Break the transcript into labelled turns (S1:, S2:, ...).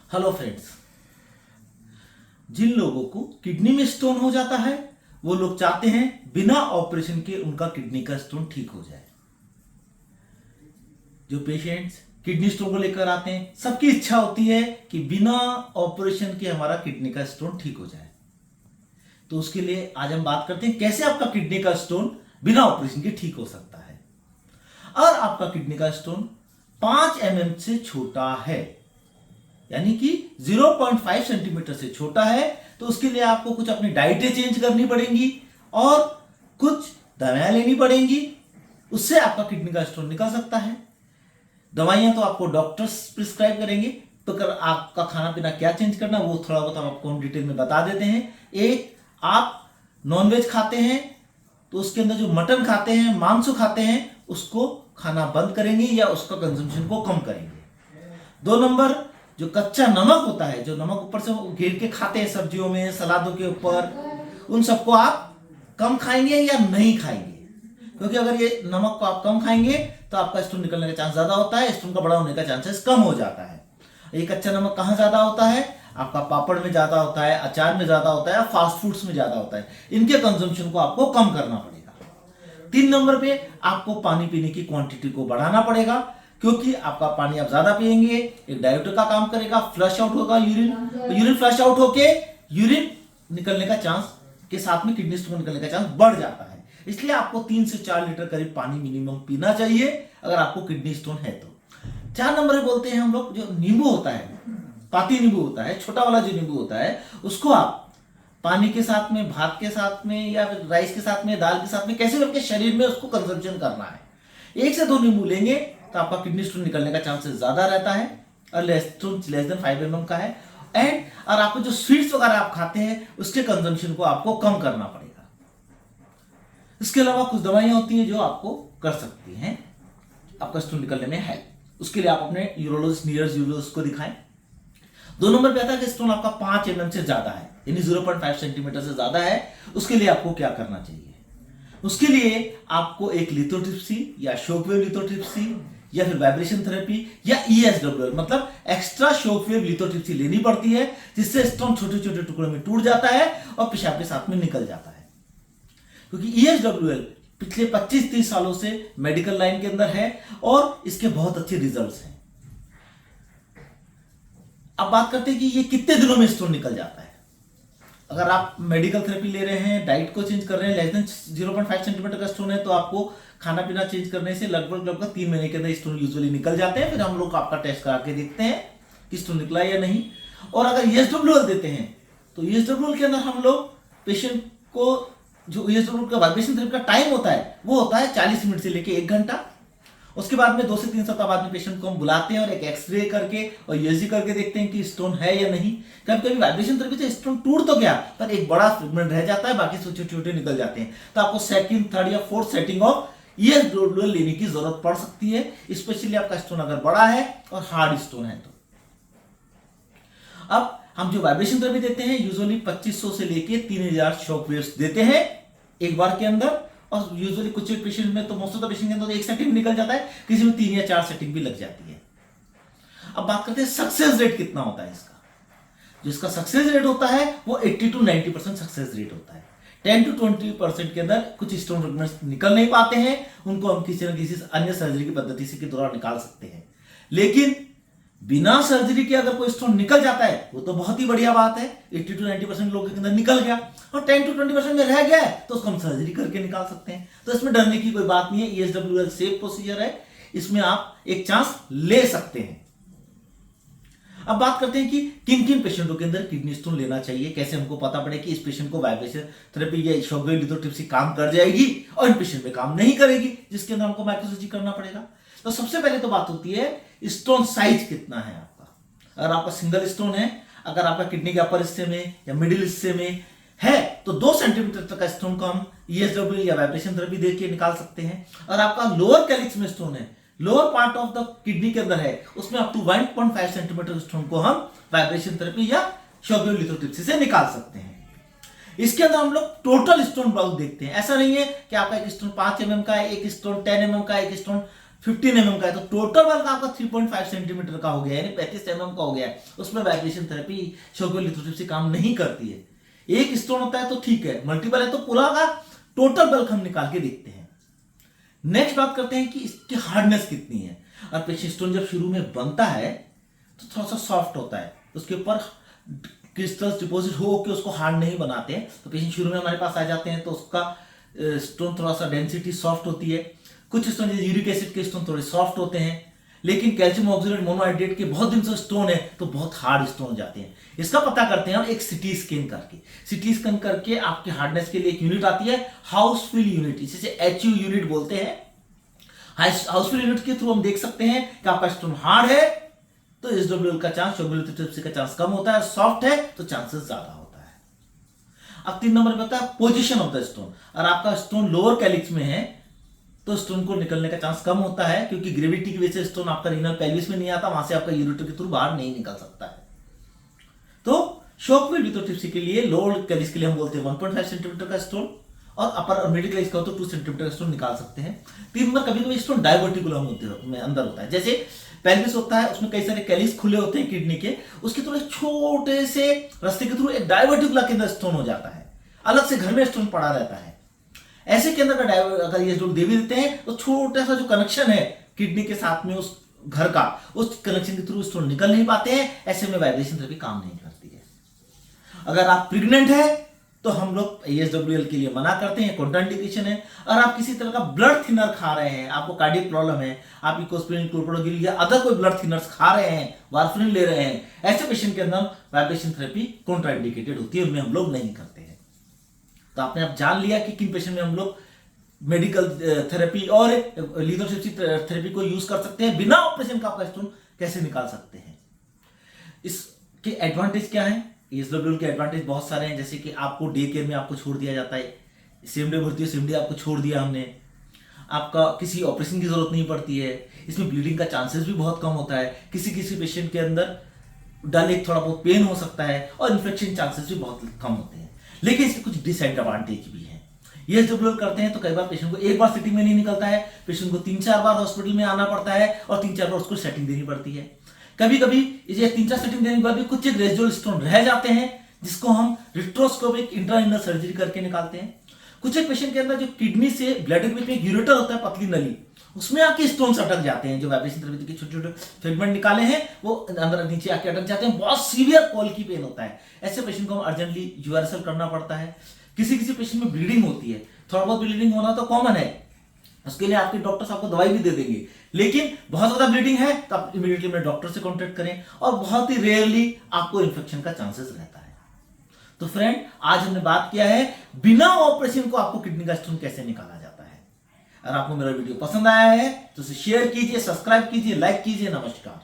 S1: Hello friends, जिन लोगों को kidney में स्टोन हो जाता है वो लोग चाहते हैं बिना ऑपरेशन के उनका किडनी का स्टोन ठीक हो जाए। जो पेशेंट्स किडनी स्टोन को लेकर आते हैं सबकी इच्छा होती है कि बिना ऑपरेशन के हमारा किडनी का स्टोन ठीक हो जाए। तो उसके लिए आज हम बात करते हैं कैसे आपका किडनी का स्टोन बिना ऑपरेशन के ठीक हो सकता है। और आपका किडनी का स्टोन 5 mm से छोटा है, यानी कि 0.5 सेंटीमीटर से छोटा है, तो उसके लिए आपको कुछ अपनी डाइटें चेंज करनी पड़ेंगी और कुछ दवाइयां लेनी पड़ेंगी। उससे आपका किडनी का स्टोन निकल सकता है। दवाइयां तो आपको डॉक्टर्स प्रिस्क्राइब करेंगे, तो अगर आपका खाना पीना क्या चेंज करना वो थोड़ा बहुत हम आपको हम डिटेल में बता देते हैं। एक, आप नॉनवेज खाते हैं तो उसके अंदर जो मटन खाते हैं, मांस खाते हैं, उसको खाना बंद करेंगे या उसका कंजम्पशन को कम करेंगे। 2 नंबर, जो कच्चा नमक होता है, जो नमक ऊपर से घेर के खाते हैं सब्जियों में, सलादों के ऊपर, उन सबको आप कम खाएंगे या नहीं खाएंगे, क्योंकि अगर ये नमक को आप कम खाएंगे तो आपका स्टोन निकलने का चांस ज्यादा होता है, स्टोन का बड़ा होने का चांसेस कम हो जाता है। ये कच्चा नमक कहाँ ज्यादा होता है? आपका पापड़ में ज्यादा होता है, अचार में ज्यादा होता है, फास्ट फूड्स में ज्यादा होता है। इनके कंजम्पशन को आपको कम करना पड़ेगा। 3 नंबर पे आपको पानी पीने की क्वांटिटी को बढ़ाना पड़ेगा, क्योंकि आपका पानी आप ज्यादा पिएंगे एक डायोटर का काम करेगा, फ्लश आउट होगा यूरिन, तो यूरिन फ्लश आउट होके यूरिन निकलने का चांस के साथ में किडनी स्टोन निकलने का चांस बढ़ जाता है। इसलिए आपको 3 से 4 लीटर करीब पानी मिनिमम पीना चाहिए अगर आपको किडनी स्टोन है तो। 4 नंबर बोलते हैं हम लोग, जो नींबू होता है, पाती नींबू होता है, छोटा वाला जो नींबू होता है, उसको आप पानी के साथ में, भात के साथ में, या फिर राइस के साथ में, दाल के साथ में, कैसे करके शरीर में उसको कंजम्पशन करना है। 1 से 2 नींबू लेंगे तो आपका किडनी स्टोन निकलने का चांसेस ज्यादा रहता है, और लेस देन 5 mm का है। एंड और आपको जो स्वीट्स वगैरह आप खाते हैं उसके कंजम्पशन को आपको कम करना पड़ेगा। इसके अलावा कुछ दवाइयां होती हैं जो आपको कर सकती हैं आपका स्टोन निकलने में है। उसके लिए आप अपने यूरोलॉजिस्ट, नियरेस्ट यूरोलॉजिस्ट को दिखाएं। 2 नंबर पे आता है कि स्टोन आपका 5 mm से ज्यादा है, यानी 0.5 सेंटीमीटर से ज्यादा है। उसके लिए आपको क्या करना चाहिए? उसके लिए आपको एक लिथोट्रिप्सी या शॉकवेव लिथोट्रिप्सी या फिर वाइब्रेशन थेरेपी या ESWL मतलब एक्स्ट्रा शॉकवेव लिथोट्रिप्सी लेनी पड़ती है, जिससे स्टोन छोटे छोटे टुकड़ों में टूट जाता है और पेशाब के साथ में निकल जाता है। क्योंकि ESWL पिछले 25-30 सालों से मेडिकल लाइन के अंदर है और इसके बहुत अच्छे रिजल्ट्स हैं। अब बात करते हैं कि ये कितने दिनों में स्टोन निकल जाता है। अगर आप मेडिकल थेरेपी ले रहे हैं, डाइट को चेंज कर रहे हैं, लेस देन 0.5 सेंटीमीटर का स्टोन है, तो आपको खाना पीना चेंज करने से लगभग 3 महीने के अंदर स्टोन यूजुअली निकल जाते हैं। फिर हम लोग आपका टेस्ट करा के देखते हैं कि स्टोन निकला या नहीं। और अगर ESWL देते हैं तो ESWL के अंदर हम लोग पेशेंट को, जो ESWL का वाइब्रेशन थेरेपी का टाइम होता है वो होता है 40 मिनट से लेकर 1 घंटा। उसके बाद में 2 से 3 सप्ताह बाद में पेशेंट को हम बुलाते हैं और एक एक्सरे करके और USG करके देखते हैं कि स्टोन है या नहीं। कभी कभी वाइब्रेशन थेरेपी से स्टोन टूट तो गया पर एक बड़ा फ्रेगमेंट रह जाता है, बाकी छोटे छोटे निकल जाते हैं, तो आपको 2nd, 3rd या 4th सेटिंग ऑफ ESWL लेने की जरूरत पड़ सकती है, स्पेशली आपका स्टोन अगर बड़ा है और हार्ड स्टोन है तो। अब हम जो वाइब्रेशन थेरेपी देते हैं यूजुअली 2500 से लेके 3000 शॉक वेव्स देते हैं एक बार के अंदर, और यूजुअली कुछ पेशेंट में तो मोस्ट ऑफ द पेशेंट के अंदर 1 सेटिंग निकल जाता है, किसी में 3 या 4 सेटिंग भी लग जाती है। अब बात करते हैं सक्सेस रेट कितना होता है इसका। जो इसका सक्सेस रेट होता है वो 80 to 90% सक्सेस रेट होता है। 10 to 20% के अंदर कुछ स्टोन फ्रेगमेंट्स निकल नहीं पाते हैं, उनको हम किसी न किसी अन्य सर्जरी की पद्धति से के द्वारा निकाल सकते हैं। लेकिन बिना सर्जरी के अगर कोई स्टोन निकल जाता है वो तो बहुत ही बढ़िया बात है, 80 to 90% लोगों के अंदर निकल गया, और 10 to 20% में रह गया है तो उसको हम सर्जरी करके निकाल सकते हैं। तो इसमें डरने की कोई बात नहीं है, ESWL सेफ प्रोसीजर है, इसमें आप एक चांस ले सकते हैं। अब बात करते हैं कि किन किन पेशेंटों के अंदर किडनी स्टोन लेना चाहिए, कैसे हमको पता पड़े कि इस पेशेंट को वाइब्रेशन थेरेपी या शॉकवेव लिथोट्रिप्सी काम कर जाएगी और इन पेशेंट में काम नहीं करेगी, जिसके अंदर हमको माइक्रोसर्जरी करना पड़ेगा। तो सबसे पहले तो बात होती है स्टोन साइज कितना है आपका। अगर आपका सिंगल स्टोन है, अगर आपका किडनी के अपर हिस्से में या मिडिल हिस्से में है तो 2 सेंटीमीटर तक का स्टोन को हम ESWL या वाइब्रेशन थेरेपी देके निकाल सकते हैं। और आपका लोअर कैलिक्स में स्टोन है, lower part of the kidney के अंदर है, उसमें अप टू 1.5 सेंटीमीटर स्टोन को हम वाइब्रेशन थेरेपी या शॉकवेव लिथोट्रिप्सी से निकाल सकते हैं। इसके अंदर हम लोग टोटल स्टोन बाउल देखते हैं। ऐसा नहीं है कि आपका एक स्टोन 5 mm का है, एक स्टोन 10 mm का है, एक स्टोन 15 mm का है, तो टोटल बल्क आपका 3.5 सेंटीमीटर का हो गया, यानी 35 mm का हो गया है। उसमें vibration therapy shock wave lithotripsy काम नहीं करती है। एक स्टोन होता है तो ठीक है, मल्टीपल है तो पूरा का टोटल बल्क हम निकाल के देखते हैं। नेक्स्ट बात करते हैं कि इसकी हार्डनेस कितनी है। और पेशियंट स्टोन जब शुरू में बनता है तो थोड़ा सा सॉफ्ट होता है, उसके ऊपर क्रिस्टल्स डिपॉजिट हो के उसको हार्ड नहीं बनाते हैं। तो पेशेंट शुरू में हमारे पास आ जाते हैं तो उसका स्टोन थोड़ा सा डेंसिटी सॉफ्ट होती है। कुछ स्टोन जैसे यूरिक एसिड के स्टोन थोड़े सॉफ्ट होते हैं, लेकिन कैल्शियम ऑक्सलेट मोनोहाइड्रेट के बहुत दिन से स्टोन है तो बहुत हार्ड स्टोन हो जाते हैं। इसका पता करते हैं हम एक सिटी स्कैन करके। सिटी स्कैन करके आपके हार्डनेस के लिए एक यूनिट आती है, हाउसफुल यूनिट, इसे HU यूनिट बोलते हैं। हाउसफुल यूनिट के थ्रू हम देख सकते हैं कि आपका स्टोन हार्ड है तो SWL का चांस, शॉक वेव लिथोट्रिप्सी का चांस कम होता है, सॉफ्ट है तो चांसेस ज्यादा होता है। अब 3 नंबर पे होता है पोजीशन ऑफ द स्टोन। और आपका स्टोन लोअर कैलिक्स में है तो स्टोन को निकलने का चांस कम होता है, क्योंकि ग्रेविटी की वजह से स्टोन आपका रीनल पेल्विस में नहीं आता, वहां से आपका यूरेटर के थ्रू बाहर नहीं निकल सकता है। तो शॉक वेव लिथोट्रिप्सी के लिए लोअर कैलिक्स के लिए हम बोलते हैं 1.5 सेंटीमीटर का स्टोन, और अपर और मिडिल कैलिक्स का हो तो 2 सेंटीमीटर का स्टोन निकाल सकते हैं। 3 नंबर कभी कभी स्टोन डायवर्टिकुलम में अंदर होता है, जैसे पेल्विस होता है उसमें कई सारे कैलिक्स खुले होते हैं किडनी के, उसके थोड़े छोटे से रास्ते के थ्रू एक डायवर्टिकुला के अंदर स्टोन हो जाता है, अलग से घर में स्टोन पड़ा रहता है। ऐसे के अंदर अगर ये लोग दे भी देते हैं तो छोटा सा जो कनेक्शन है किडनी के साथ में उस घर का, उस कनेक्शन के थ्रू स्टोन निकल नहीं पाते हैं। ऐसे में वाइब्रेशन थेरेपी काम नहीं करती है। अगर आप प्रेग्नेंट है तो हम लोग ASWL के लिए मना करते हैं, कॉन्ट्राइंडिकेशन है। और आप किसी तरह का ब्लड थिनर खा रहे हैं, आपको कार्डियक प्रॉब्लम है, आप इकोस्प्रिन, क्लोप्रोडोग्रिल या अदर कोई ब्लड थिनर्स खा रहे हैं, वार्फरिन ले रहे हैं, ऐसे पेशेंट के अंदर वाइब्रेशन थेरेपी कॉन्ट्राइंडिकेटेड होती है, उनमें हम लोग नहीं करते हैं। तो आपने अब जान लिया कि किन पेशेंट में हम लोग मेडिकल थेरेपी और लिथोट्रिप्सी थेरेपी को यूज कर सकते हैं, बिना ऑपरेशन का आपका स्टोन कैसे निकाल सकते हैं। इसके एडवांटेज क्या है? ASWL के एडवांटेज बहुत सारे हैं, जैसे कि आपको डे केयर में आपको छोड़ दिया जाता है, सेम डे भर्ती है, सेम डे आपको छोड़ दिया हमने, आपका किसी ऑपरेशन की जरूरत नहीं पड़ती है, इसमें ब्लीडिंग का चांसेस भी बहुत कम होता है, किसी किसी पेशेंट के अंदर डायरेक्ट थोड़ा बहुत पेन हो सकता है और इन्फेक्शन चांसेस भी बहुत कम होते हैं। लेकिन इसके कुछ डिसएडवांटेज भी हैं। ASWL करते हैं तो कई बार पेशेंट को एक बार सिटिंग में नहीं निकलता है, पेशेंट को 3-4 बार हॉस्पिटल में आना पड़ता है और 3-4 बार उसको सेटिंग देनी पड़ती है। कभी कभी ये 3-4 सेटिंग देने के बाद भी कुछ एक रेजिडुअल स्टोन रह जाते हैं, जिसको हम रिट्रोस्कोपिक इंट्राइनल सर्जरी करके निकालते हैं। कुछ एक पेशेंट के अंदर जो किडनी से ब्लड के बीच में यूरेटर होता है, पतली नली, उसमें आके स्टोन अटक जाते हैं। जो वाइब्रेशन थेरेपी के छोटे छोटे फिलामेंट निकाले हैं वो अंदर नीचे आके अटक जाते हैं, बहुत सीवियर कॉल की पेन होता है। ऐसे पेशेंट को हम अर्जेंटली URSL करना पड़ता है। किसी किसी पेशेंट में ब्लीडिंग होती है, थोड़ा बहुत ब्लीडिंग होना तो कॉमन है, उसके लिए आपके डॉक्टर्स आपको दवाई भी दे देंगे। लेकिन बहुत ज्यादा ब्लीडिंग है तो आप इमीडिएटली मेरे डॉक्टर से कांटेक्ट करें, और बहुत ही रेयरली आपको इन्फेक्शन का चांसेस रहता है। तो फ्रेंड, आज हमने बात किया है बिना ऑपरेशन को आपको किडनी का स्टोन कैसे निकाला जाता है। अगर आपको मेरा वीडियो पसंद आया है तो उसे शेयर कीजिए, सब्सक्राइब कीजिए, लाइक कीजिए। नमस्कार।